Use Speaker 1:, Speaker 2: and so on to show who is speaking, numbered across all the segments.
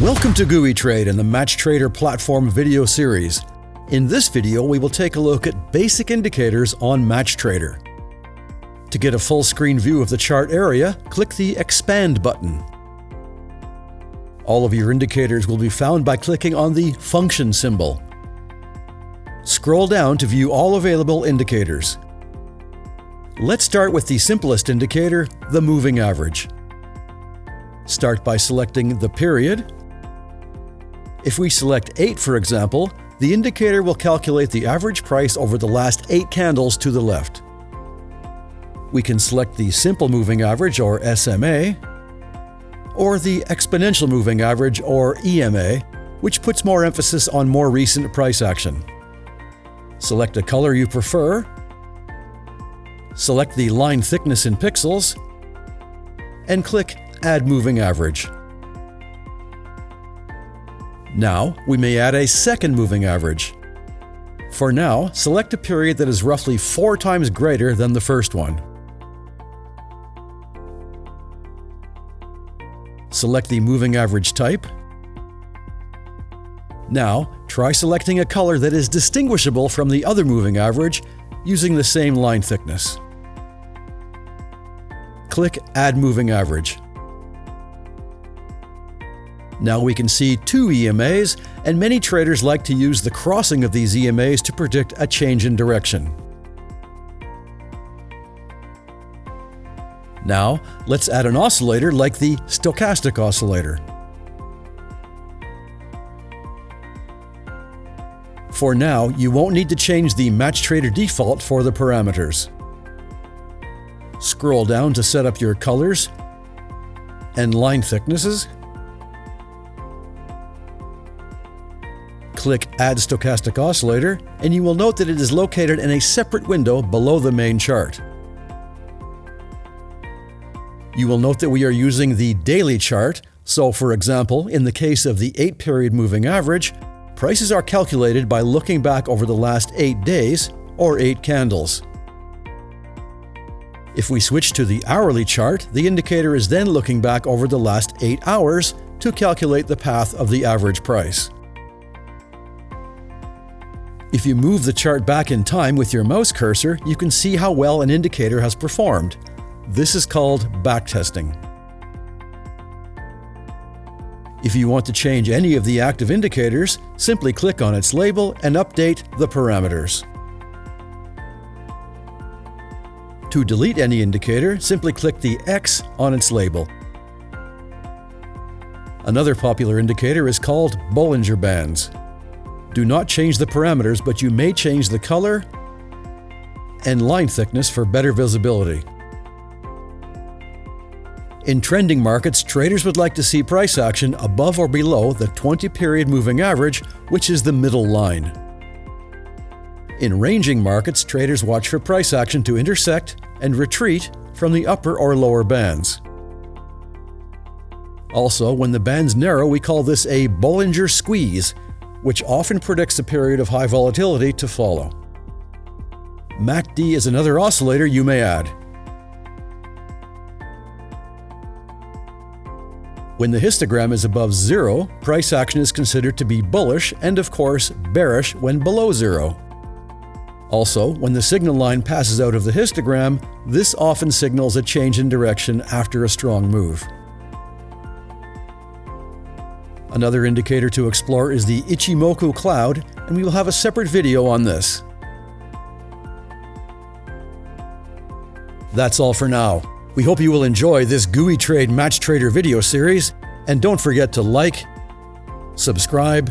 Speaker 1: Welcome to GooeyTrade and the MatchTrader platform video series. In this video, we will take a look at basic indicators on MatchTrader. To get a full screen view of the chart area, click the Expand button. All of your indicators will be found by clicking on the function symbol. Scroll down to view all available indicators. Let's start with the simplest indicator, the moving average. Start by selecting the period. If we select 8, for example, the indicator will calculate the average price over the last 8 candles to the left. We can select the simple moving average, or SMA, or the exponential moving average, or EMA, which puts more emphasis on more recent price action. Select a color you prefer. Select the line thickness in pixels, and click Add Moving Average. Now, we may add a second moving average. For now, select a period that is roughly 4 times greater than the first one. Select the moving average type. Now, try selecting a color that is distinguishable from the other moving average using the same line thickness. Click Add Moving Average. Now we can see 2 EMAs, and many traders like to use the crossing of these EMAs to predict a change in direction. Now, let's add an oscillator like the stochastic oscillator. For now, you won't need to change the MatchTrader default for the parameters. Scroll down to set up your colors and line thicknesses. Click Add Stochastic Oscillator, and you will note that it is located in a separate window below the main chart. You will note that we are using the daily chart, so for example, in the case of the 8-period moving average, prices are calculated by looking back over the last 8 days, or 8 candles. If we switch to the hourly chart, the indicator is then looking back over the last 8 hours to calculate the path of the average price. If you move the chart back in time with your mouse cursor, you can see how well an indicator has performed. This is called backtesting. If you want to change any of the active indicators, simply click on its label and update the parameters. To delete any indicator, simply click the X on its label. Another popular indicator is called Bollinger Bands. Do not change the parameters, but you may change the color and line thickness for better visibility. In trending markets, traders would like to see price action above or below the 20-period moving average, which is the middle line. In ranging markets, traders watch for price action to intersect and retreat from the upper or lower bands. Also, when the bands narrow, we call this a Bollinger Squeeze, which often predicts a period of high volatility to follow. MACD is another oscillator you may add. When the histogram is above 0, price action is considered to be bullish and, of course, bearish when below 0. Also, when the signal line passes out of the histogram, this often signals a change in direction after a strong move. Another indicator to explore is the Ichimoku cloud, and we will have a separate video on this. That's all for now. We hope you will enjoy this GooeyTrade MatchTrader video series, and don't forget to like, subscribe,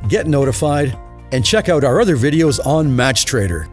Speaker 1: get notified, and check out our other videos on MatchTrader.